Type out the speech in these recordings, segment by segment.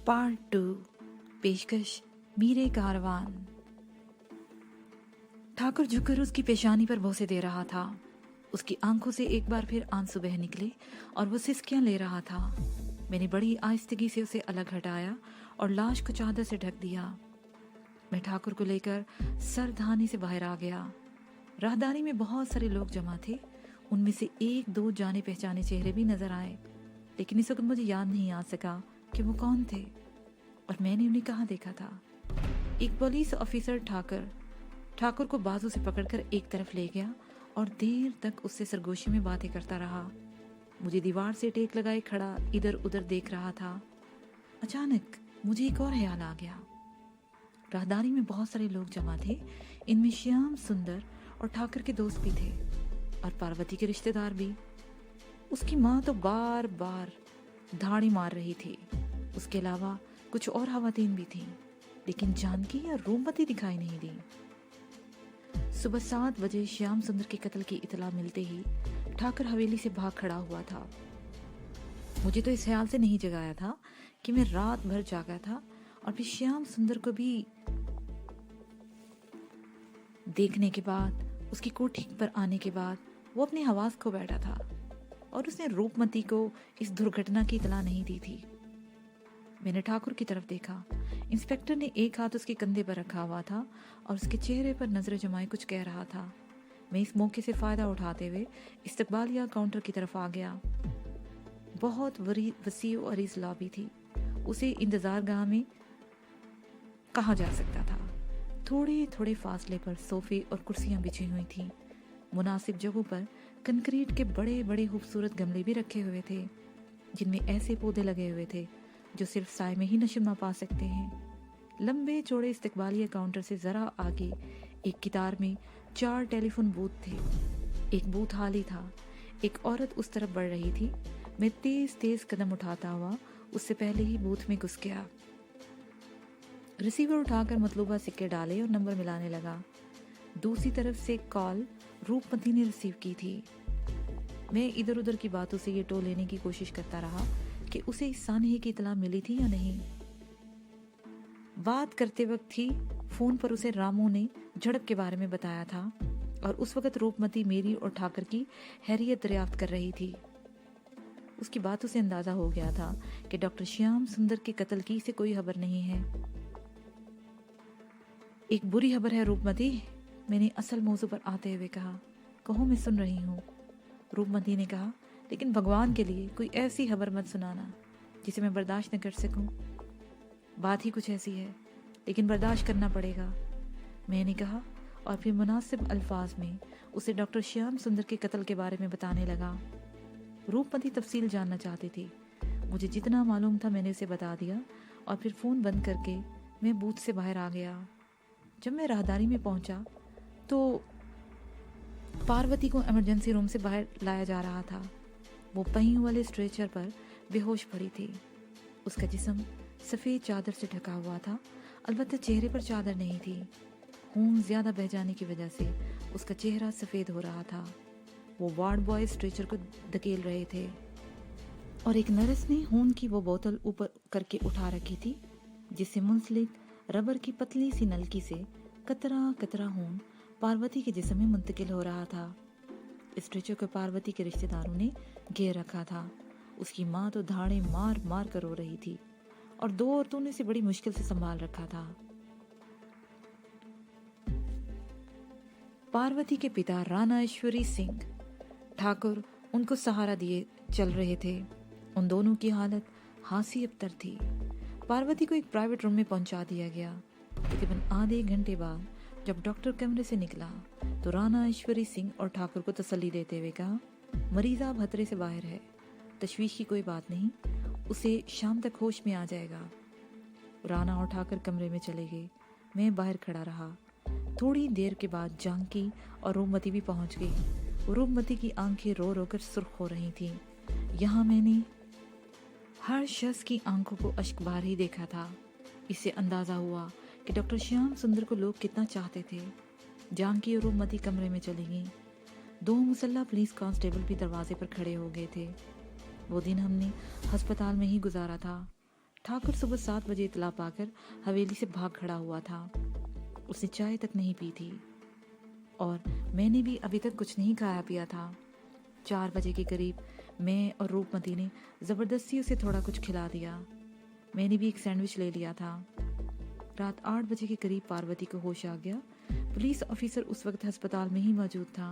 Part 2। पेशकश मीरे कारवान। ठाकुर झुककर उसकी पेशानी पर बोसे दे रहा था। उसकी आंखों से एक बार फिर आंसू बह निकले और वो सिसकियां ले रहा था। मैंने बड़ी आहिस्तगी से उसे अलग हटाया और लाश को चादर से ढक दिया। मैं ठाकुर को लेकर सरधानी से बाहर आ गया। राहदारी में बहुत सारे लोग जमा थे। उनमें से एक दो जाने पहचाने चेहरे भी नजर आए, लेकिन इस वक्त मुझे याद नहीं आ सका कि वो कौन थे और मैंने उन्हें कहाँ देखा था। एक पुलिस ऑफिसर ठाकुर को बाजू से पकड़कर एक तरफ ले गया और देर तक उससे सरगोशी में बातें करता रहा। मुझे दीवार से टेक लगाए खड़ा इधर उधर देख रहा था। अचानक मुझे एक और ख्याल आ गया। राहदारी में बहुत सारे लोग जमा थे। इनमें श्याम सुंदर और ठाकुर के दोस्त भी थे और पार्वती के रिश्तेदार भी। उसकी माँ तो बार बार धाड़ी मार रही थी। उसके अलावा कुछ और खवातीन भी थीं, लेकिन जानकी या रूपमती दिखाई नहीं दी। सुबह 7 बजे श्याम सुंदर के कत्ल की इतला मिलते ही ठाकुर हवेली से भाग खड़ा हुआ था। मुझे तो इस ख्याल से नहीं जगाया था कि मैं रात भर जागा था और फिर श्याम सुंदर को भी देखने के बाद, उसकी कोठी पर आने के बाद वो अपने हवास खो बैठा था और उसने रूपमती को इस दुर्घटना की इतला नहीं दी थी। मैंने ठाकुर की तरफ देखा। इंस्पेक्टर ने एक हाथ उसके कंधे पर रखा हुआ था और उसके चेहरे पर नजर जमाए कुछ कह रहा था। मैं इस मौके से फायदा उठाते हुए इस्तकबालिया काउंटर की तरफ आ गया। बहुत वसी और अरीज लॉबी थी। उसे इंतजारगाह में कहा जा सकता था। थोड़े थोड़े फासले पर सोफे और कुर्सियां बिछी हुई थी। मुनासिब जगहों पर कंक्रीट के बड़े बड़े खूबसूरत गमले भी रखे हुए थे, जिनमें ऐसे पौधे लगे हुए थे जो सिर्फ साए में ही नशुमा पा सकते हैं। लंबे चौड़े इस्तकबालिया काउंटर से जरा आगे एक कितार में 4 टेलीफोन बूथ थे। एक बूथ खाली था। एक औरत उस तरफ बढ़ रही थी। मैं तेज तेज कदम उठाता हुआ उससे पहले ही बूथ में घुस गया। रिसीवर उठाकर मतलूबा सिक्के डाले और नंबर मिलाने लगा। दूसरी तरफ से कॉल रूपमती ने रिसीव की थी। मैं इधर उधर की बातों से ये टोल लेने की कोशिश करता रहा कि उसे इस सानहे की इतला मिली थी या नहीं। बात करते वक्त ही फोन पर उसे रामू ने झड़प के बारे में बताया था और उस वक्त रूपमती मेरी और ठाकुर की हैरियत दरियाफ्त कर रही थी। उसकी बातों से अंदाजा हो गया था कि डॉक्टर श्याम सुंदर के कत्ल की से कोई खबर नहीं है। एक बुरी खबर है रूपमती, मैंने असल मौजू पर आते हुए कहा। कहो, मैं सुन रही हूँ, रूपमती ने कहा, लेकिन भगवान के लिए कोई ऐसी खबर मत सुनाना जिसे मैं बर्दाश्त न कर सकूं। बात ही कुछ ऐसी है, लेकिन बर्दाश्त करना पड़ेगा, मैंने कहा और फिर मुनासिब अल्फाज में उसे डॉक्टर श्याम सुंदर के कत्ल के बारे में बताने लगा। रूपमती तफसील जानना चाहती थी। मुझे जितना मालूम था मैंने उसे बता दिया और फिर फ़ोन बंद करके मैं बूथ से बाहर आ गया। जब मैं राहदारी में पहुंचा तो पार्वती को इमरजेंसी रूम से बाहर लाया जा रहा था। वो पहियों वाले स्ट्रेचर पर बेहोश पड़ी थी। उसका जिस्म सफ़ेद चादर से ढका हुआ था, अलबत्ता चेहरे पर चादर नहीं थी। खून ज़्यादा बह जाने की वजह से उसका चेहरा सफ़ेद हो रहा था। वो वार्ड बॉय स्ट्रेचर को धकेल रहे थे और एक नर्स ने खून की वो बोतल ऊपर करके उठा रखी थी, जिससे मुंसलिक रबर की पतली सी नलकी से कतरा कतरा खून पार्वती के जिस्म में मुंतकिल हो रहा था। स्ट्रेचर को पार्वती के रिश्तेदारों ने घेर रखा था। उसकी माँ तो धाड़े मार मार कर रो रही थी और 2 औरतों ने इसे बड़ी मुश्किल से संभाल रखा था। पार्वती के पिता राणा ईश्वरी सिंह ठाकुर उनको सहारा दिए चल रहे थे। उन दोनों की हालत हासी अबतर थी। पार्वती को एक प्राइवेट रूम में पहुंचा दिया गया। तकरीबन आधे घंटे बाद जब डॉक्टर कमरे से निकला तो राणा ईश्वरी सिंह और ठाकुर को तसल्ली देते हुए कहा, मरीज़ अब खतरे से बाहर है, तशवीश की कोई बात नहीं, उसे शाम तक होश में आ जाएगा। राणा और ठाकुर कमरे में चले गए। मैं बाहर खड़ा रहा। थोड़ी देर के बाद जानकी और रूपमती भी पहुंच गई। रूपमती की आंखें रो रो कर सुर्ख हो रही थीं। यहाँ मैंने हर शख्स की आंखों को अश्क बार ही देखा था। इससे अंदाज़ा हुआ कि डॉक्टर श्याम सुंदर को लोग कितना चाहते थे। जानकी और रूपमती कमरे में चली गईं। 2 मुसल्ला पुलिस कांस्टेबल भी दरवाजे पर खड़े हो गए थे। वो दिन हमने अस्पताल में ही गुजारा था। ठाकुर सुबह 7 बजे इतला पाकर हवेली से भाग खड़ा हुआ था। उसने चाय तक नहीं पी थी और मैंने भी अभी तक कुछ नहीं खाया पिया था। 4 बजे के करीब मैं और रूपमती ने ज़बरदस्ती उसे थोड़ा कुछ खिला दिया। मैंने भी एक सैंडविच ले लिया था। रात 8 बजे के करीब पार्वती को होश आ गया। पुलिस ऑफिसर उस वक्त अस्पताल में ही मौजूद था।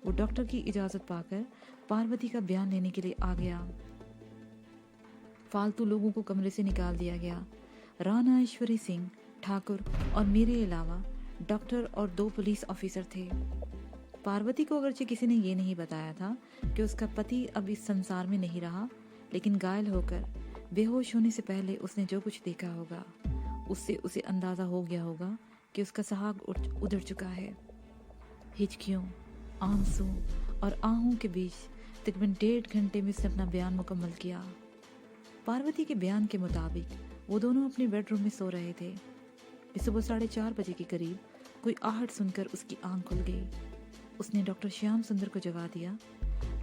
वो डॉक्टर की इजाज़त पाकर पार्वती का बयान लेने के लिए आ गया। फालतू लोगों को कमरे से निकाल दिया गया। राणा ईश्वरी सिंह, ठाकुर और मेरे अलावा डॉक्टर और 2 पुलिस ऑफिसर थे। पार्वती को अगरचे किसी ने ये नहीं बताया था कि उसका पति अब इस संसार में नहीं रहा, लेकिन घायल होकर बेहोश होने से पहले उसने जो कुछ देखा होगा उससे उसे अंदाज़ा हो गया होगा कि उसका सुहाग उधड़ चुका है। हिचकियों, आंसू और आहों के बीच तकरीबन 1.5 घंटे में उसने अपना बयान मुकम्मल किया। पार्वती के बयान के मुताबिक वो दोनों अपने बेडरूम में सो रहे थे कि सुबह 4:30 बजे के करीब कोई आहट सुनकर उसकी आंख खुल गई। उसने डॉक्टर श्याम सुंदर को जगा दिया।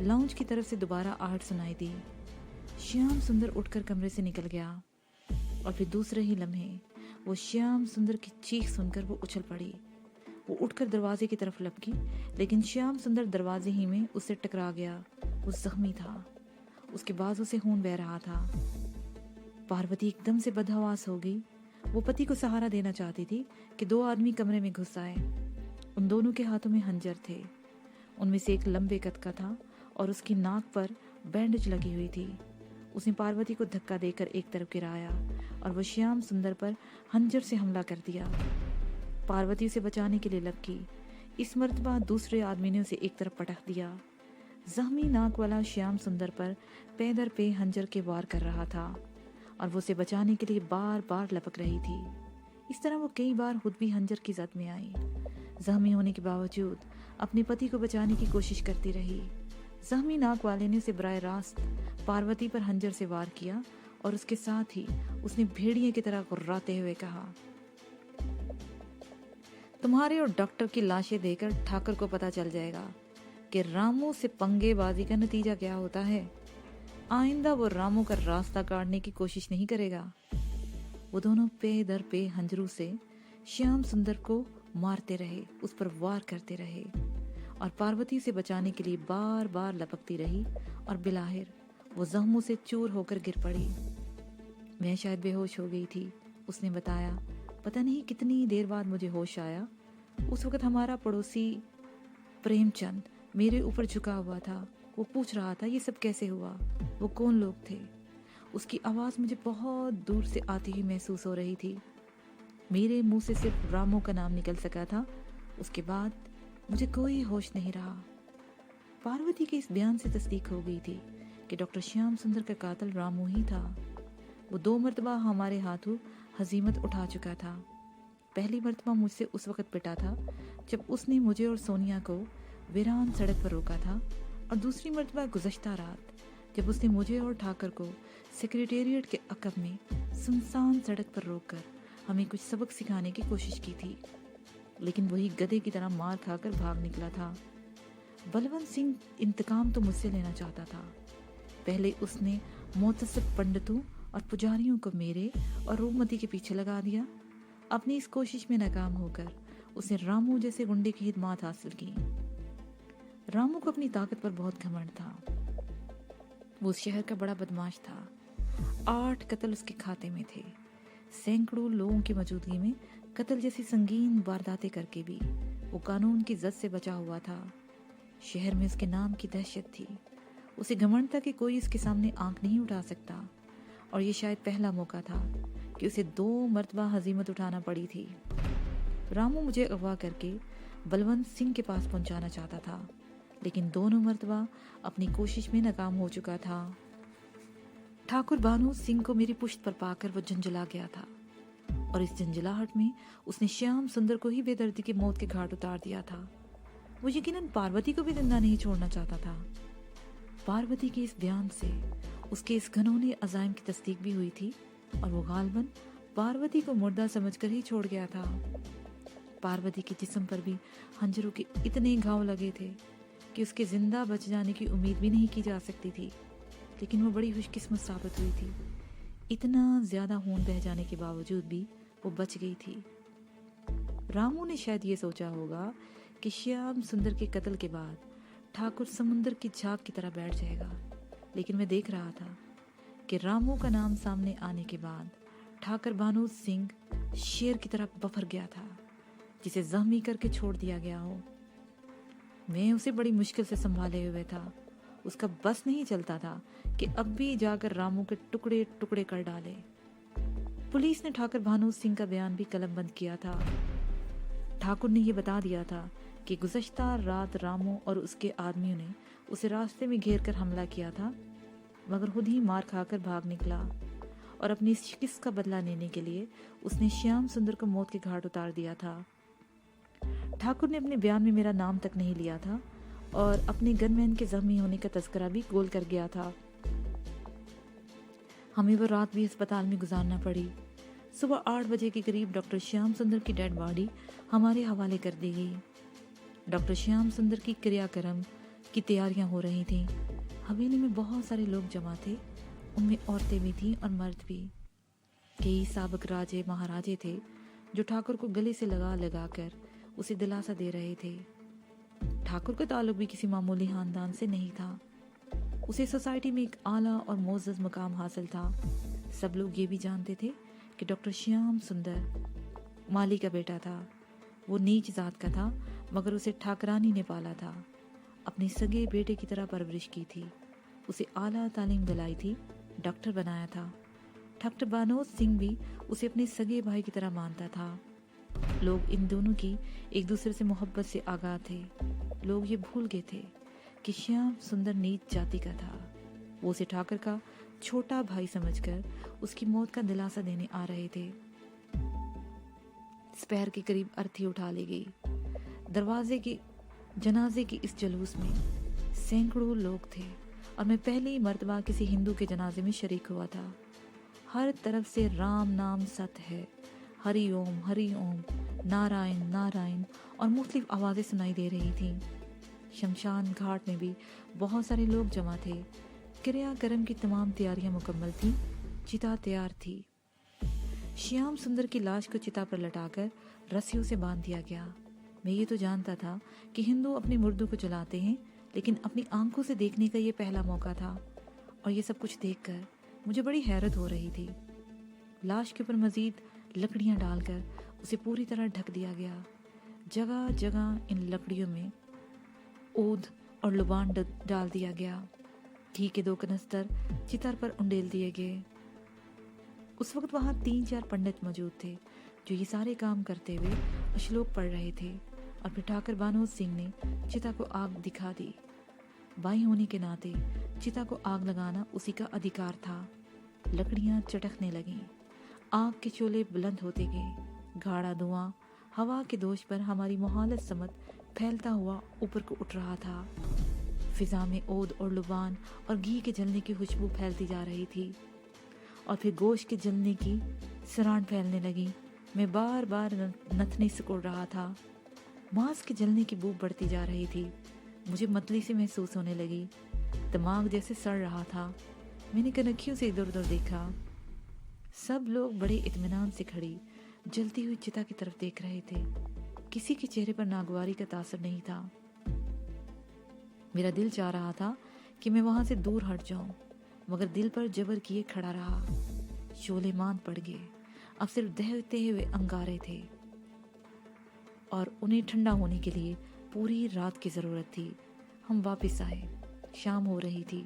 लाउंज की तरफ से दोबारा आहट सुनाई दी। श्याम सुंदर उठकर कमरे से निकल गया और फिर दूसरे ही लम्हे वो श्याम सुंदर की चीख सुनकर वो उछल पड़ी। वो उठकर दरवाजे की तरफ लपकी, लेकिन श्याम सुंदर दरवाजे ही में उससे टकरा गया। वो जख्मी था, उसके बाजू से खून बह रहा था। पार्वती एकदम से बदहवास हो गई। वो पति को सहारा देना चाहती थी कि 2 आदमी कमरे में घुस आए। उन दोनों के हाथों में हंजर थे। उनमें से एक लंबे कद का था और उसकी नाक पर बैंडेज लगी हुई थी। उसने पार्वती को धक्का देकर एक तरफ गिराया और वो श्याम सुंदर पर हंजर से हमला कर दिया। पार्वती उसे बचाने के लिए लपकी। इस मर्तबा दूसरे आदमी ने उसे एक तरफ पटक दिया। जख्मी नाक वाला श्याम सुंदर पर पे दर पे हंजर के वार कर रहा था और वो उसे बचाने के लिए बार बार लपक रही थी। इस तरह वो कई बार खुद भी हंजर की जद में आई। जख्मी होने के बावजूद अपने पति को बचाने की कोशिश करती रही। जख्मी नाक वाले ने उसे बराह रास्त पार्वती पर हंजर से वार किया और उसके साथ ही उसने भेड़िए की तरह गुर्राते हुए कहा, तुम्हारे और डॉक्टर की लाशें देकर ठाकुर को पता चल जाएगा कि रामू से पंगेबाजी का नतीजा क्या होता है। आइंदा वो रामू का रास्ता काटने की कोशिश नहीं करेगा। वो दोनों पे दर पे हंजरों से श्याम सुंदर को मारते रहे, उस पर वार करते रहे और पार्वती से बचाने के लिए बार बार लपकती रही और बिलाहिर वो जख्मों से चूर होकर गिर पड़ी। मैं शायद बेहोश हो गई थी, उसने बताया। पता नहीं कितनी देर बाद मुझे होश आया। उस वक्त हमारा पड़ोसी प्रेमचंद मेरे ऊपर झुका हुआ था। वो पूछ रहा था ये सब कैसे हुआ, वो कौन लोग थे। उसकी आवाज़ मुझे बहुत दूर से आती हुई महसूस हो रही थी। मेरे मुंह से सिर्फ रामू का नाम निकल सका था। उसके बाद मुझे कोई होश नहीं रहा। पार्वती के इस बयान से तस्दीक हो गई थी कि डॉक्टर श्याम सुंदर का कातिल रामू ही था। वो 2 मरतबा हमारे हाथों हजीमत उठा चुका था। पहली मरतबा मुझसे उस वक्त पिटा था जब उसने मुझे और सोनिया को वीरान सड़क पर रोका था और दूसरी मरतबा गुज़श्ता रात जब उसने मुझे और ठाकर को सेक्रेटेरिएट के अकब में सुनसान सड़क पर रोककर हमें कुछ सबक सिखाने की कोशिश की थी, लेकिन वही गधे की तरह मार खाकर भाग निकला था। बलवंत सिंह इंतकाम तो मुझसे लेना चाहता था। पहले उसने मोतसिब पंडितों और पुजारियों को मेरे और रूपमती के पीछे लगा दिया। अपनी इस कोशिश में नाकाम होकर उसने रामू जैसे गुंडे की हिदमात हासिल की। रामू को अपनी ताकत पर बहुत घमंड था। वो उस शहर का बड़ा बदमाश था। 8 कत्ल उसके खाते में थे। सैकड़ों लोगों की मौजूदगी में कत्ल जैसी संगीन वारदातें करके भी वो कानून की जद से बचा हुआ था। शहर में उसके नाम की दहशत थी। उसे घमंड था कि कोई इसके सामने आंख नहीं उठा सकता और ये शायद पहला मौका था कि उसे 2 मरतबा हजीमत उठाना पड़ी थी। रामू मुझे अगवा करके बलवंत सिंह के पास पहुंचाना चाहता था, लेकिन दोनों मरतबा अपनी कोशिश में नाकाम हो चुका था। ठाकुर भानु सिंह को मेरी पुश्त पर पाकर वो झंझला गया था और इस झंझलाहट में उसने श्याम सुंदर को ही बेदर्दी की मौत के घाट उतार दिया था। वो यकीनन पार्वती को भी जिंदा नहीं छोड़ना चाहता था। पार्वती के इस बयान से उसके इस घनौने अज़ाइम की तस्दीक भी हुई थी और वो गालबन पार्वती को मुर्दा समझकर ही छोड़ गया था। पार्वती के जिस्म पर भी खंजरों के इतने घाव लगे थे कि उसके जिंदा बच जाने की उम्मीद भी नहीं की जा सकती थी, लेकिन वो बड़ी खुशकिस्मत साबित हुई थी। इतना ज्यादा खून बह जाने के बावजूद भी वो बच गई थी। रामू ने शायद ये सोचा होगा कि श्याम सुंदर के कत्ल के बाद ठाकुर समुंदर की झाग की तरह बैठ जाएगा, लेकिन मैं देख रहा था कि रामू का नाम सामने आने के बाद ठाकुर भानु सिंह शेर की तरह बफर गया था, जिसे जख्मी करके छोड़ दिया गया हो। मैं उसे बड़ी मुश्किल से संभाले हुए था। उसका बस नहीं चलता था कि अब भी जाकर रामू के टुकड़े टुकड़े कर डाले। पुलिस ने ठाकुर भानु सिंह का बयान भी कलमबंद किया था। ठाकुर ने यह बता दिया था कि गुज़श्ता रात रामू और उसके आदमियों ने उसे रास्ते में घेर कर हमला किया था, मगर खुद ही मार खाकर भाग निकला और अपनी शिकस्त का बदला लेने के लिए उसने श्याम सुंदर को मौत के घाट उतार दिया था। ठाकुर ने अपने बयान में मेरा नाम तक नहीं लिया था और अपने गनमैन के जख्मी होने का तस्करा भी गोल कर गया था। हमें वो रात भी अस्पताल में गुजारना पड़ी। सुबह 8 बजे के करीब डॉक्टर श्याम सुंदर की डेड बॉडी हमारे हवाले कर दी गई। डॉक्टर श्याम सुंदर की क्रियाक्रम की तैयारियां हो रही थीं। हवेली में बहुत सारे लोग जमा थे, उनमें औरतें भी थीं और मर्द भी। कई साबिक राजे महाराजे थे जो ठाकुर को गले से लगा लगा कर उसे दिलासा दे रहे थे। ठाकुर का ताल्लुक भी किसी मामूली खानदान से नहीं था। उसे सोसाइटी में एक आला और मोअज़्ज़ज़ मकाम हासिल था। सब लोग ये भी जानते थे कि डॉक्टर श्याम सुंदर माली का बेटा था। वो नीच जात का था, मगर उसे ठाकरानी ने पाला था, अपने सगे बेटे की तरह परवरिश की थी, उसे आला तालीम दिलाई थी, डॉक्टर बनाया था। डॉक्टर बानोद सिंह भी उसे अपने सगे भाई की तरह मानता था। लोग इन दोनों की एक दूसरे से मोहब्बत से आगाह थे। लोग ये भूल गए थे कि श्याम सुंदर नीच जाति का था। वो उसे ठाकर का छोटा भाई समझकर उसकी मौत का दिलासा देने आ रहे थे। दोपहर के करीब अर्थी उठा ली गई। दरवाजे के जनाजे के इस जुलूस में सैकड़ों लोग थे और मैं पहली मर्तबा किसी हिंदू के जनाजे में शरीक हुआ था। हर तरफ से राम नाम सत्य है, हरि ओम, नारायण नारायण और मुख्तलिफ आवाज़ें सुनाई दे रही थीं। शमशान घाट में भी बहुत सारे लोग जमा थे। क्रियाक्रम की तमाम तैयारियां मुकम्मल थीं। चिता तैयार थी। श्याम सुंदर की लाश को चिता पर लटाकर रस्सियों से बांध दिया गया। मैं ये तो जानता था कि हिंदू अपने मुर्दों को जलाते हैं, लेकिन अपनी आंखों से देखने का ये पहला मौका था और ये सब कुछ देखकर मुझे बड़ी हैरत हो रही थी। लाश के ऊपर मजीद लकड़ियां डालकर उसे पूरी तरह ढक दिया गया। जगह जगह इन लकड़ियों में ऊद और लुबान डाल दिया गया। घी के 2 कनस्तर चितार पर उंडेल दिए गए। उस वक्त वहां 3-4 पंडित मौजूद थे जो ये सारे काम करते हुए श्लोक पढ़ रहे थे और फिर ठाकुर बानोद सिंह ने चिता को आग दिखा दी। बाई होने के नाते चिता को आग लगाना उसी का अधिकार था। लकड़ियां चटकने लगीं, आग के शोले बुलंद होते गए। गाढ़ा धुआं हवा के दोष पर हमारी मुहालत समत फैलता हुआ ऊपर को उठ रहा था। फिजा में ओद और लुबान और घी के जलने की खुशबू फैलती जा रही थी और फिर गोश्त के जलने की सरांड फैलने लगी। मैं बार बार नथनी सिकुड़ रहा था। मांस के जलने की बू बढ़ती जा रही थी। मुझे मतली से महसूस होने लगी। दिमाग जैसे सड़ रहा था। मैंने कनखियों से इधर उधर देखा। सब लोग बड़े इत्मीनान से खड़ी जलती हुई चिता की तरफ देख रहे थे। किसी के चेहरे पर नागवारी का तासर नहीं था। मेरा दिल चाह रहा था कि मैं वहां से दूर हट जाऊं, मगर दिल पर जबर किए खड़ा रहा। शोले मांद पड़ गए। अब सिर्फ दहते हुए अंगारे थे और उन्हें ठंडा होने के लिए पूरी रात की जरूरत थी। हम वापस आए। शाम हो रही थी।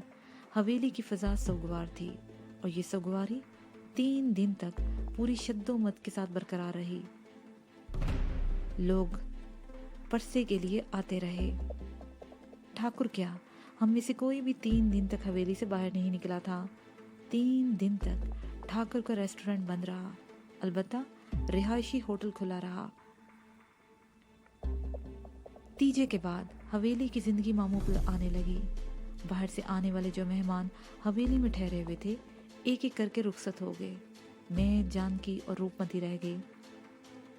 हवेली की फिजा सोगवार थी और ये सोगवारी 3 दिन तक पूरी शद्दोमत के साथ बरकरार रही। लोग परसे के लिए आते रहे। ठाकुर क्या, हम में से कोई भी 3 दिन तक हवेली से बाहर नहीं निकला था। 3 दिन तक ठाकुर का रेस्टोरेंट बंद रहा, अलबत्ता रिहायशी होटल खुला रहा। तीजे के बाद हवेली की जिंदगी मामूल आने लगी। बाहर से आने वाले जो मेहमान हवेली में ठहरे हुए थे, एक एक करके रुखसत हो गए। मैं, जानकी और रूपमती रह गई।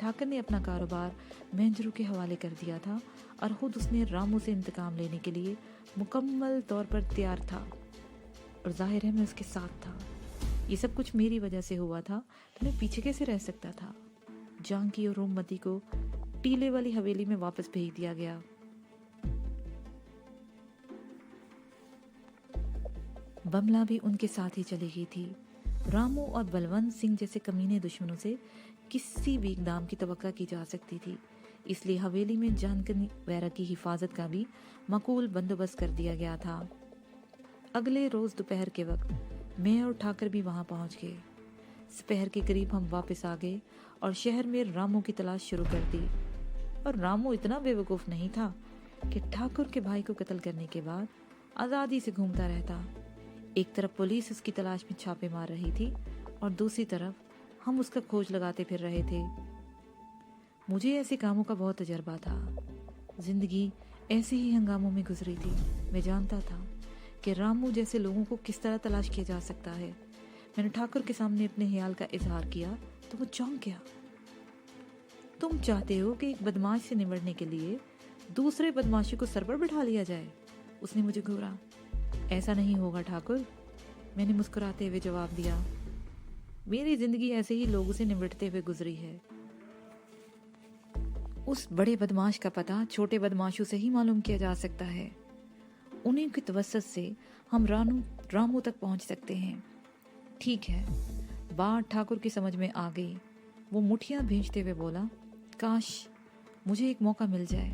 ठाकर ने अपना कारोबार मैनेजरों के हवाले कर दिया था और खुद उसने रामू से इंतकाम लेने के लिए मुकम्मल तौर पर तैयार था और जाहिर है मैं उसके साथ था। ये सब कुछ मेरी वजह से हुआ था तो मैं पीछे कैसे रह सकता था। जानकी और रूपमती को टीले वाली हवेली में वापस भेज दिया गया। बमला भी उनके साथ ही चली गई थी। रामू और बलवंत सिंह जैसे कमीने दुश्मनों से किसी भी इकदाम की तवक्का की जा सकती थी, इसलिए हवेली में जानकी वगैरह की हिफाजत का भी माकूल बंदोबस्त कर दिया गया था। अगले रोज दोपहर के वक्त मैं और ठाकर भी वहां पहुंच गए। दोपहर के करीब हम वापस आ गए और शहर में रामू की तलाश शुरू कर दी। और रामू इतना बेवकूफ नहीं था कि ठाकुर के भाई को कत्ल करने के बाद आज़ादी से घूमता रहता। एक तरफ पुलिस उसकी तलाश में छापे मार रही थी और दूसरी तरफ हम उसका खोज लगाते फिर रहे थे। मुझे ऐसे कामों का बहुत तजर्बा था। जिंदगी ऐसे ही हंगामों में गुजरी थी। मैं जानता था कि रामू जैसे लोगों को किस तरह तलाश किया जा सकता है। मैंने ठाकुर के सामने अपने ख्याल का इजहार किया तो वो चौंक गया। तुम चाहते हो कि एक बदमाश से निपटने के लिए दूसरे बदमाशी को सर पर बिठा लिया जाए? उसने मुझे घूरा। ऐसा नहीं होगा ठाकुर, मैंने मुस्कुराते हुए जवाब दिया। मेरी जिंदगी ऐसे ही लोगों से निपटते हुए गुजरी है। उस बड़े बदमाश का पता छोटे बदमाशों से ही मालूम किया जा सकता है। उन्हीं की तवस्सुत से हम रामू तक पहुंच सकते हैं। ठीक है, बात ठाकुर की समझ में आ गई। वो मुठियां भींचते हुए बोला, काश मुझे एक मौका मिल जाए।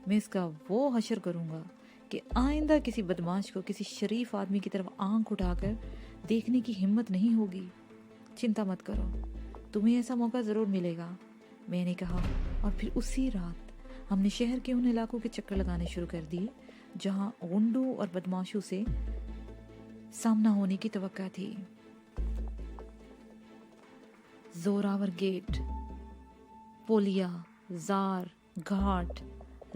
मैं इसका वो हशर करूंगा कि आइंदा किसी बदमाश को किसी शरीफ आदमी की तरफ आंख उठाकर देखने की हिम्मत नहीं होगी। चिंता मत करो, तुम्हें ऐसा मौका जरूर मिलेगा, मैंने कहा। और फिर उसी रात हमने शहर के उन इलाकों के चक्कर लगाने शुरू कर दिए जहां गुंडों और बदमाशों से सामना होने की तवक्का थी। जोरावर गेट, पोलिया, जार घाट,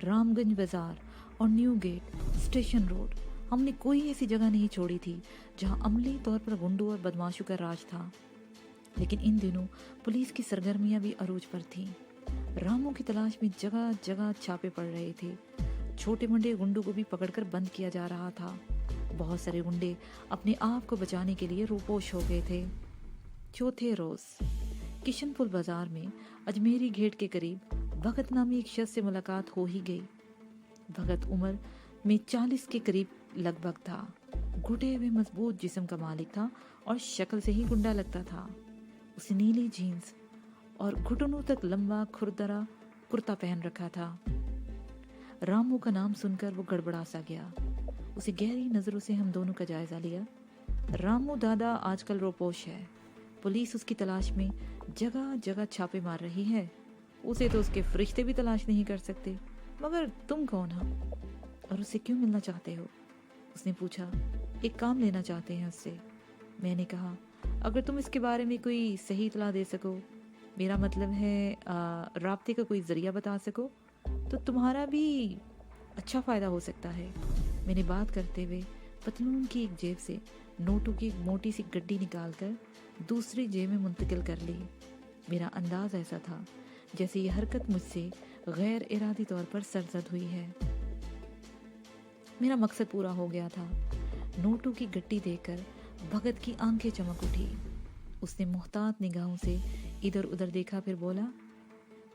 रामगंज बाजार और न्यू गेट, स्टेशन रोड, हमने कोई ऐसी जगह नहीं छोड़ी थी जहां अमली तौर पर गुंडों और बदमाशों का राज था। लेकिन इन दिनों पुलिस की सरगर्मियां भी अरूज पर थीं। रामू की तलाश में जगह जगह छापे पड़ रहे थे। छोटे मोटे गुंडों को भी पकड़कर बंद किया जा रहा था। बहुत सारे गुंडे अपने आप को बचाने के लिए रोपोश हो गए थे। चौथे रोज किशनपुर बाजार में अजमेरी गेट के करीब भगत नामी एक शख्स से मुलाकात हो ही गई। भगत उम्र में 40 के करीब लगभग था। घुटे हुए मजबूत जिस्म का मालिक था और शक्ल से ही गुंडा लगता था। उसे नीली जीन्स और घुटनों तक लंबा खुरदरा कुर्ता पहन रखा था। रामू का नाम सुनकर वो गड़बड़ा सा गया। उसे गहरी नजरों से हम दोनों का जायजा लिया। रामू दादा आजकल रोपोश है। पुलिस उसकी तलाश में जगह जगह छापे मार रही है। उसे तो उसके फरिश्ते भी तलाश नहीं कर सकते। मगर तुम कौन हो और उससे क्यों मिलना चाहते हो? उसने पूछा। एक काम लेना चाहते हैं उससे, मैंने कहा। अगर तुम इसके बारे में कोई सही इत्तला दे सको, मेरा मतलब है राब्ते का कोई जरिया बता सको, तो तुम्हारा भी अच्छा फ़ायदा हो सकता है। मैंने बात करते हुए पतलून की एक जेब से नोटों की एक मोटी सी गड्डी निकालकर दूसरी जेब में मुंतकिल कर ली। मेरा अंदाज ऐसा था जैसे ये हरकत मुझसे गैर इरादी तौर पर सरजद हुई है। मेरा मकसद पूरा हो गया था। नोटों की गड्डी देखकर भगत की आंखें चमक उठी। उसने मुहतात निगाहों से इधर उधर देखा, फिर बोला,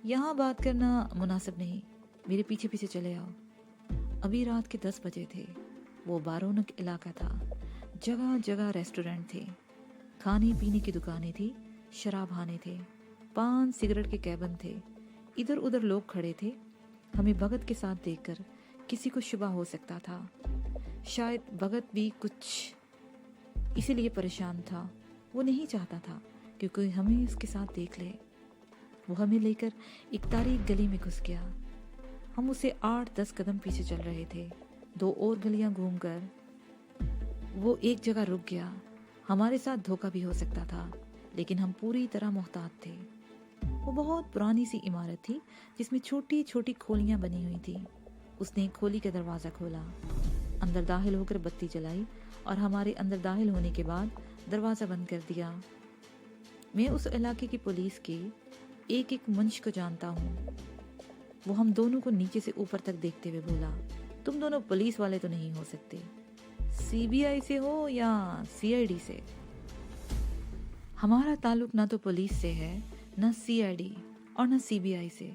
यहाँ बात करना मुनासिब नहीं, मेरे पीछे पीछे चले आओ। अभी रात के 10 बजे थे। वो बारोनक इलाका था। जगह जगह रेस्टोरेंट थे, खाने पीने की दुकानें थी, शराबखाने थे, पान सिगरेट के कैबिन थे। इधर उधर लोग खड़े थे। हमें भगत के साथ देखकर किसी को शुबा हो सकता था। शायद भगत भी कुछ इसीलिए परेशान था। वो नहीं चाहता था कि कोई हमें उसके साथ देख ले। वो हमें लेकर एक तारीक गली में घुस गया। हम उसे 8-10 कदम पीछे चल रहे थे। 2 और गलियां घूमकर वो एक जगह रुक गया। हमारे साथ धोखा भी हो सकता था, लेकिन हम पूरी तरह मोहतात थे। वो बहुत पुरानी सी इमारत थी जिसमें छोटी छोटी खोलियां बनी हुई थी। उसने एक खोली का दरवाज़ा खोला, अंदर दाखिल होकर बत्ती जलाई और हमारे अंदर दाखिल होने के बाद दरवाज़ा बंद कर दिया। मैं उस इलाके की पुलिस के एक एक मनुष्य को जानता हूँ। वो हम दोनों को नीचे से ऊपर तक देखते हुए बोला, तुम दोनों पुलिस वाले तो नहीं हो सकते, सीबीआई से हो या सीआईडी से। हमारा ताल्लुक ना तो पुलिस से है, ना सीआईडी और ना सीबीआई से।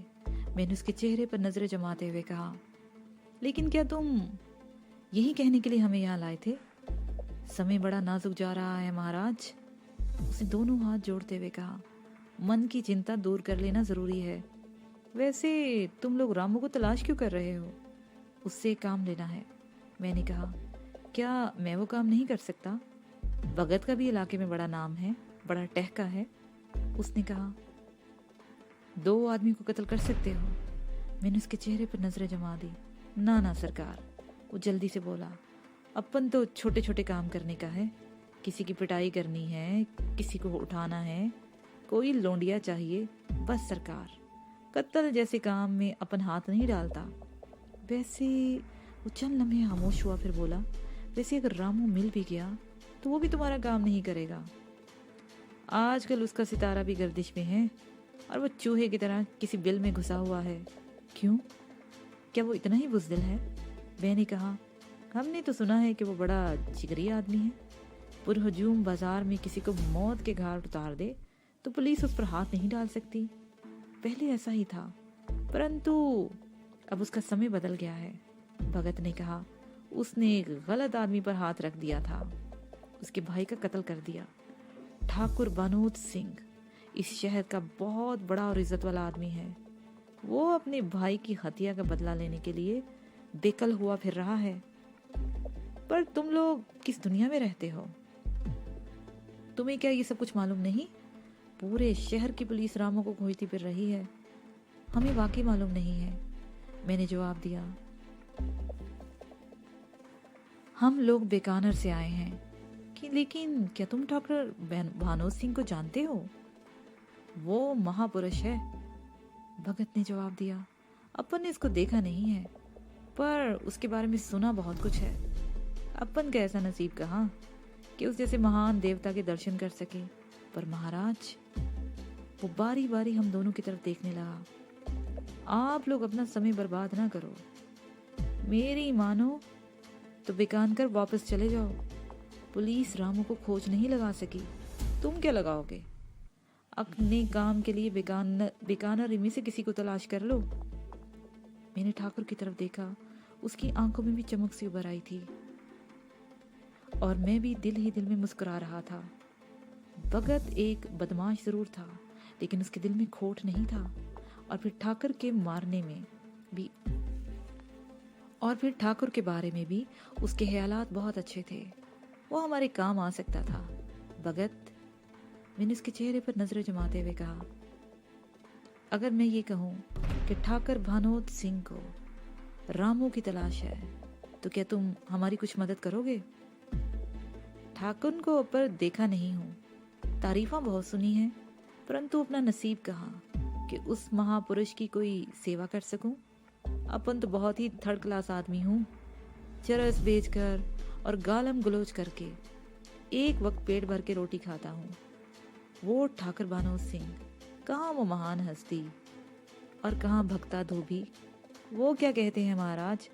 मैंने उसके चेहरे पर नजरें जमाते हुए कहा, लेकिन क्या तुम यही कहने के लिए हमें यहाँ लाए थे? समय बड़ा नाजुक जा रहा है महाराज। उसने दोनों हाथ जोड़ते हुए कहा, मन की चिंता दूर कर लेना जरूरी है। वैसे तुम लोग रामू को तलाश क्यों कर रहे हो? उससे काम लेना है। मैंने कहा, क्या मैं वो काम नहीं कर सकता? भगत का भी इलाके में बड़ा नाम है, बड़ा टहका है। उसने कहा, 2 आदमी को कत्ल कर सकते हो? मैंने उसके चेहरे पर नजरें जमा दी। ना ना सरकार। वो जल्दी से बोला, अपन तो छोटे छोटे काम करने का है। किसी की पिटाई करनी है, किसी को उठाना है, कोई लौंडिया चाहिए, बस सरकार। कत्ल जैसे काम में अपन हाथ नहीं डालता। वैसे वो चंद लम्हे खामोश हुआ, फिर बोला, वैसे अगर रामू मिल भी गया तो वो भी तुम्हारा काम नहीं करेगा। आजकल उसका सितारा भी गर्दिश में है और वो चूहे की तरह किसी बिल में घुसा हुआ है। क्यों? क्या वो इतना ही बुज़दिल है? मैंने कहा, हमने तो सुना है कि वो बड़ा जिगरी आदमी है। पुरहजूम बाजार में किसी को मौत के घाट उतार दे तो पुलिस उस पर हाथ नहीं डाल सकती। पहले ऐसा ही था, परंतु अब उसका समय बदल गया है। भगत ने कहा, उसने एक गलत आदमी पर हाथ रख दिया था, उसके भाई का कत्ल कर दिया। ठाकुर बानोद सिंह इस शहर का बहुत बड़ा और इज्जत वाला आदमी है। वो अपने भाई की हत्या का बदला लेने के लिए बेकल हुआ फिर रहा है। पर तुम लोग किस दुनिया में रहते हो? तुम्हें क्या ये सब कुछ मालूम नहीं? पूरे शहर की पुलिस रामू को खोजती फिर रही है। हमें वाकई मालूम नहीं है, मैंने जवाब दिया। हम लोग बीकानेर से आए हैं। लेकिन क्या तुम डॉक्टर भानोद सिंह को जानते हो? वो महापुरुष है, भगत ने जवाब दिया। अपन ने इसको देखा नहीं है, पर उसके बारे में सुना बहुत कुछ है। अपन का ऐसा नसीब कहाँ कि उस जैसे महान देवता के दर्शन कर सके। पर महाराज, वो बारी बारी हम दोनों की तरफ देखने लगा। आप लोग अपना समय बर्बाद ना करो। मेरी मानो तो बीकानेर वापस चले जाओ। पुलिस रामू को खोज नहीं लगा सकी, तुम क्या लगाओगे? अपने काम के लिए बीकानेर में से किसी को तलाश कर लो। मैंने ठाकुर की तरफ देखा, उसकी आंखों में भी चमक सी उभर आई थी और मैं भी दिल ही दिल में मुस्कुरा रहा था। भगत एक बदमाश जरूर था, लेकिन उसके दिल में खोट नहीं था। और फिर ठाकुर के बारे में भी उसके ख्यालात बहुत अच्छे थे। वो हमारे काम आ सकता था। भगत, मैंने उसके चेहरे पर नजरें जमाते हुए कहा, अगर मैं ये कहूँ कि ठाकुर भानोद सिंह को रामू की तलाश है तो क्या तुम हमारी कुछ मदद करोगे? ठाकुर को ऊपर देखा नहीं हूँ, तारीफा बहुत सुनी है, परंतु अपना नसीब कहाँ कि उस महापुरुष की कोई सेवा कर सकूं। अपन तो बहुत ही थर्ड क्लास आदमी हूँ। चरस बेचकर और गालम गलोच करके एक वक्त पेट भर के रोटी खाता हूँ। वो ठाकुर भानोद सिंह, कहाँ वो महान हस्ती और कहाँ भक्ता धोबी। वो क्या कहते हैं महाराज,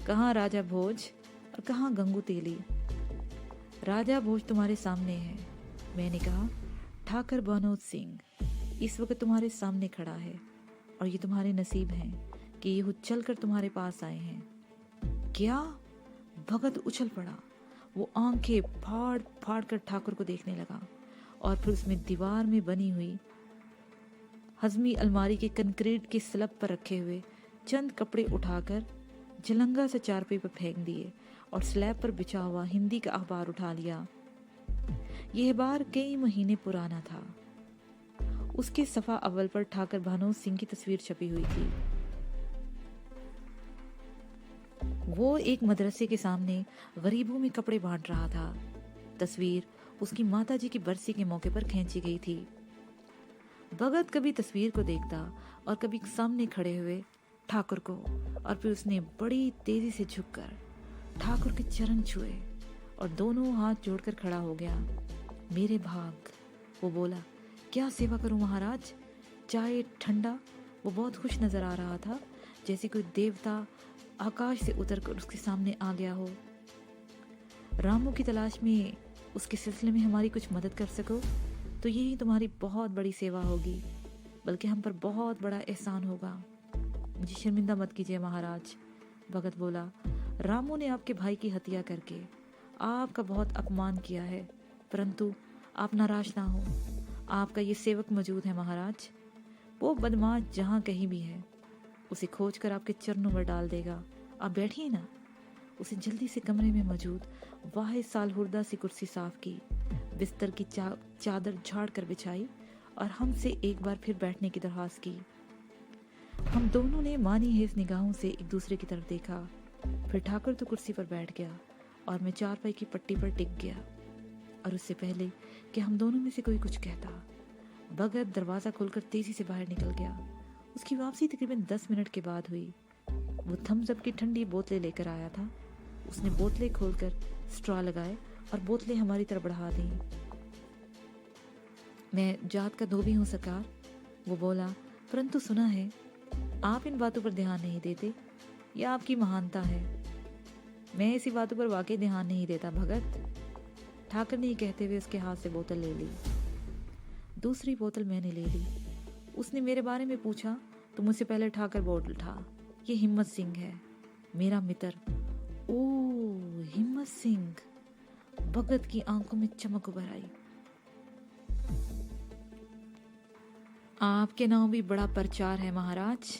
कहाँ राजा भोज और कहाँ गंगू तेली। राजा भोज तुम्हारे सामने है, मैंने कहा। ठाकुर भानोद सिंह इस वक्त तुम्हारे सामने खड़ा है और ये तुम्हारे नसीब हैं कि ये चल कर तुम्हारे पास आए हैं। क्या? भगत उछल पड़ा। वो आंखें फाड़ फाड़ कर ठाकुर को देखने लगा और फिर उसमें दीवार में बनी हुई हजमी अलमारी के कंक्रीट की स्लैब पर रखे हुए चंद कपड़े उठाकर झलंगा से चारपाई पर फेंक दिए और स्लैब पर बिछा हुआ हिंदी का अखबार उठा लिया। यह अखबार कई महीने पुराना था। उसके सफा अव्वल पर ठाकुर भानोद सिंह की तस्वीर छपी हुई थी। वो एक मदरसे के सामने गरीबों में कपड़े बांट रहा था। तस्वीर उसकी माताजी की बरसी के मौके पर खींची गई थी। भगत कभी तस्वीर को देखता और कभी सामने खड़े हुए ठाकुर को, और फिर उसने बड़ी तेजी से झुककर ठाकुर के चरण छुए और दोनों हाथ जोड़कर खड़ा हो गया। मेरे भाग, वो बोला, क्या सेवा करूं महाराज? चाय ठंडा। वो बहुत खुश नजर आ रहा था, जैसे कोई देवता आकाश से उतरकर उसके सामने आ गया हो। रामू की तलाश में उसके सिलसिले में हमारी कुछ मदद कर सको तो यही तुम्हारी बहुत बड़ी सेवा होगी, बल्कि हम पर बहुत बड़ा एहसान होगा। मुझे शर्मिंदा मत कीजिए महाराज, भगत बोला। रामू ने आपके भाई की हत्या करके आपका बहुत अपमान किया है, परंतु आप नाराज ना हो। आपका ये सेवक मौजूद है महाराज। वो बदमाश जहाँ कहीं भी है, उसे खोज कर आपके चरणों में डाल देगा। आप बैठिए ना। उसे जल्दी से कमरे में मौजूद वाहिद सालहुर्दा सी कुर्सी साफ की, बिस्तर की चादर झाड़ कर बिछाई और हमसे एक बार फिर बैठने की दरख्वास्त की। हम दोनों ने मानी हेज निगाहों से एक दूसरे की तरफ देखा। फिर ठाकुर तो कुर्सी पर बैठ गया और मैं चारपाई की पट्टी पर टिक गया। और उससे पहले कि हम दोनों में से कोई कुछ कहता, भगत दरवाज़ा खोलकर तेजी से बाहर निकल गया। उसकी वापसी तकरीबन 10 मिनट के बाद हुई। वो थम्स अप की ठंडी बोतलें लेकर आया था। उसने बोतलें खोलकर स्ट्रॉ लगाए और बोतलें हमारी तरफ बढ़ा दी। मैं जात का धोबी हूँ सरकार, वो बोला, परंतु सुना है आप इन बातों पर ध्यान नहीं देते। यह आपकी महानता है। मैं ऐसी बातों पर वाकई ध्यान नहीं देता भगत, ठाकर ने कहते हुए उसके हाथ से बोतल ले ली। दूसरी बोतल मैंने ले ली। उसने मेरे बारे में पूछा तो मुझसे पहले ठाकर बोल उठा, ये हिम्मत सिंह है, मेरा मित्र। ओ हिम्मत सिंह। भगत की आंखों में चमक उभर आई। आपके नाम भी बड़ा प्रचार है महाराज।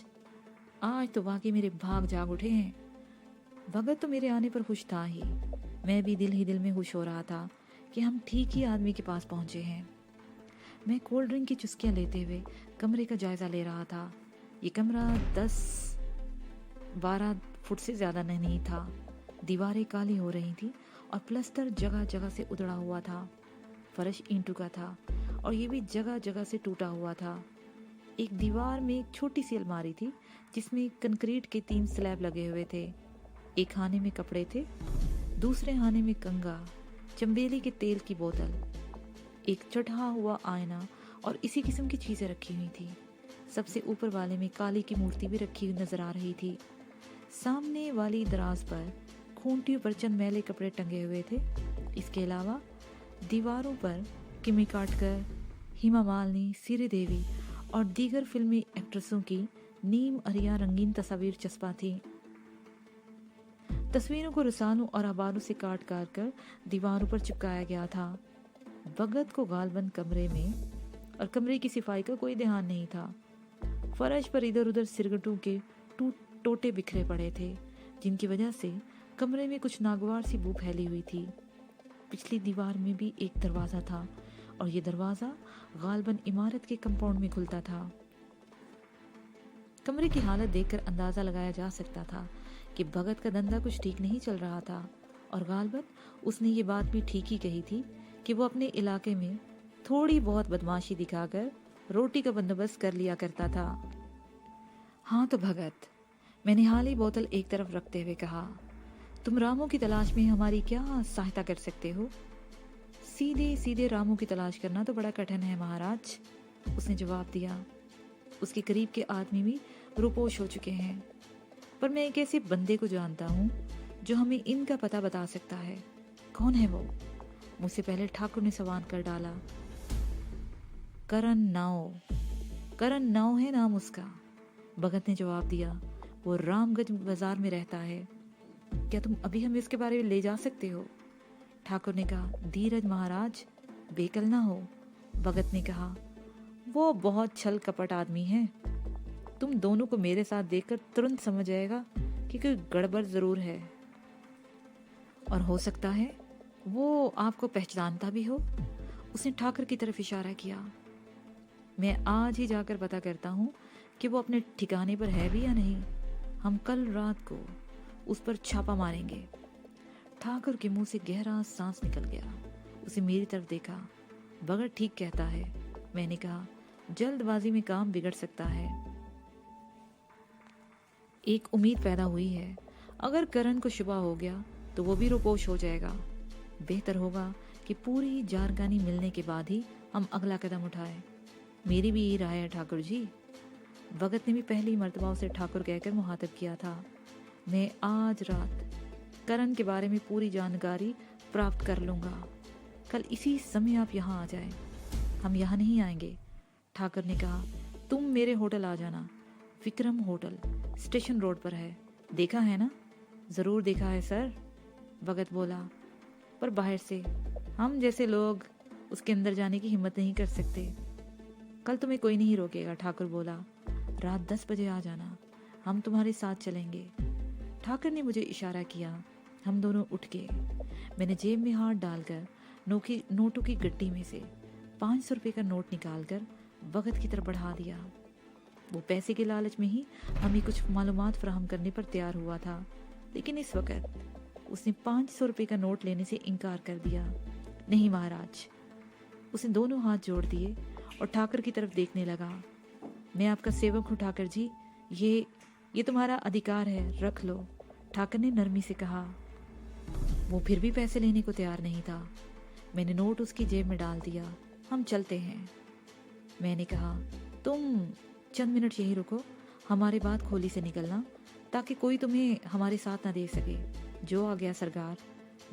आज तो वाकई मेरे भाग जाग उठे हैं। भगत तो मेरे आने पर खुश था ही। मैं भी दिल ही दिल में खुश हो रहा था कि हम ठीक ही आदमी के पास पहुंचे हैं। मैं कोल्ड ड्रिंक की चुस्कियां लेते हुए कमरे का जायजा ले रहा था। ये कमरा 10-12 फुट से ज्यादा नहीं था। दीवारें काली हो रही थी और प्लास्टर जगह जगह से उधड़ा हुआ था। फर्श ईंटों का था और ये भी जगह जगह से टूटा हुआ था। एक दीवार में एक छोटी सी अलमारी थी जिसमें कंक्रीट के 3 स्लैब लगे हुए थे। एक खाने में कपड़े थे, दूसरे खाने में कंगा, चंबेली के तेल की बोतल, एक चढ़ा हुआ आईना और इसी किस्म की चीजें रखी हुई थी। सबसे ऊपर वाले में काली की मूर्ति भी रखी हुई नजर आ रही थी। सामने वाली दराज पर खूंटियों पर चंद मैले कपड़े टंगे हुए थे। इसके अलावा दीवारों पर किमी काटकर, हेमा मालिनी, सीरी देवी और दीगर फिल्मी एक्ट्रेसों की नीम अरिया रंगीन तस्वीर चस्पा थी। तस्वीरों को रसालों और अखबारों से काट काट कर दीवारों पर चिपकाया गया था। भगत को गालबंद कमरे में और कमरे की सफाई का कोई ध्यान नहीं था। फर्श पर इधर उधर सिरगटों के टोटे बिखरे पड़े थे, जिनकी वजह से कमरे में कुछ नागवार सी बू फैली हुई थी। पिछली दीवार में भी एक दरवाजा था और ये दरवाजा गालबन इमारत के कंपाउंड में खुलता था। कमरे की हालत देखकर अंदाजा लगाया जा सकता था कि भगत का धंधा कुछ ठीक नहीं चल रहा था और गालबन उसने ये बात भी ठीक ही कही थी कि वो अपने इलाके में थोड़ी बहुत बदमाशी दिखाकर रोटी का बंदोबस्त कर लिया करता था। हाँ तो भगत, मैंने हाल ही बोतल एक तरफ रखते हुए कहा, तुम रामू की तलाश में हमारी क्या सहायता कर सकते हो? सीधे सीधे रामू की तलाश करना तो बड़ा कठिन है महाराज, उसने जवाब दिया। उसके करीब के आदमी भी रूपोश हो चुके हैं, पर मैं एक ऐसे बंदे को जानता हूँ जो हमें इनका पता बता सकता है। कौन है वो? मुझसे पहले ठाकुर ने सवाल कर डाला। करण नाव है नाम उसका, भगत ने जवाब दिया। वो रामगंज बाजार में रहता है। क्या तुम अभी हमें इसके बारे में ले जा सकते हो? ठाकुर ने कहा। धीरज महाराज, बेकल ना हो, भगत ने कहा। वो बहुत छल कपट आदमी है। तुम दोनों को मेरे साथ देखकर तुरंत समझ जाएगा कि कोई गड़बड़ जरूर है, और हो सकता है वो आपको पहचानता भी हो। उसने ठाकुर की तरफ इशारा किया। मैं आज ही जाकर पता करता हूँ कि वो अपने ठिकाने पर है भी या नहीं। हम कल रात को उस पर छापा मारेंगे। ठाकुर के मुंह से गहरा सांस निकल गया। उसे मेरी तरफ देखा। भगत ठीक कहता है, मैंने कहा। जल्दबाजी में काम बिगड़ सकता है। एक उम्मीद पैदा हुई है। अगर करण को शुबा हो गया तो वो भी रोपोश हो जाएगा। बेहतर होगा कि पूरी जारगानी मिलने के बाद ही हम अगला कदम उठाएं। मेरी भी यही राय है ठाकुर जी। भगत ने भी पहली मर्तबा उसे ठाकुर कहकर मुहातब किया था। मैं आज रात करण के बारे में पूरी जानकारी प्राप्त कर लूँगा। कल इसी समय आप यहाँ आ जाए। हम यहाँ नहीं आएंगे, ठाकुर ने कहा। तुम मेरे होटल आ जाना। विक्रम होटल स्टेशन रोड पर है, देखा है ना? ज़रूर देखा है सर, भगत बोला, पर बाहर से हम जैसे लोग उसके अंदर जाने की हिम्मत नहीं कर सकते। कल तुम्हें कोई नहीं रोकेगा, ठाकुर बोला। रात 10 बजे आ जाना, हम तुम्हारे साथ चलेंगे। ठाकुर ने मुझे इशारा किया। हम दोनों उठ गए। मैंने जेब में हाथ डालकर नोटों की गड्डी में से 500 रुपये का नोट निकालकर भगत की तरफ बढ़ा दिया। वो पैसे के लालच में ही हमें कुछ मालूमात फराहम करने पर तैयार हुआ था, लेकिन इस वक्त उसने 500 रुपये का नोट लेने से इनकार कर दिया। नहीं महाराज, उसने दोनों हाथ जोड़ दिए और ठाकुर की तरफ देखने लगा। मैं आपका सेवक हूँ ठाकुर जी, ये तुम्हारा अधिकार है, रख लो, ठाकुर ने नरमी से कहा। वो फिर भी पैसे लेने को तैयार नहीं था। मैंने नोट उसकी जेब में डाल दिया। हम चलते हैं, मैंने कहा। तुम चंद मिनट यहीं रुको, हमारे बाद खोली से निकलना, ताकि कोई तुम्हें हमारे साथ ना देख सके। जो आ गया सरकार,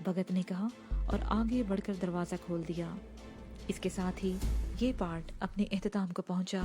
भगत ने कहा और आगे बढ़कर दरवाज़ा खोल दिया। इसके साथ ही ये पार्ट अपने इख्तिताम को पहुंचा।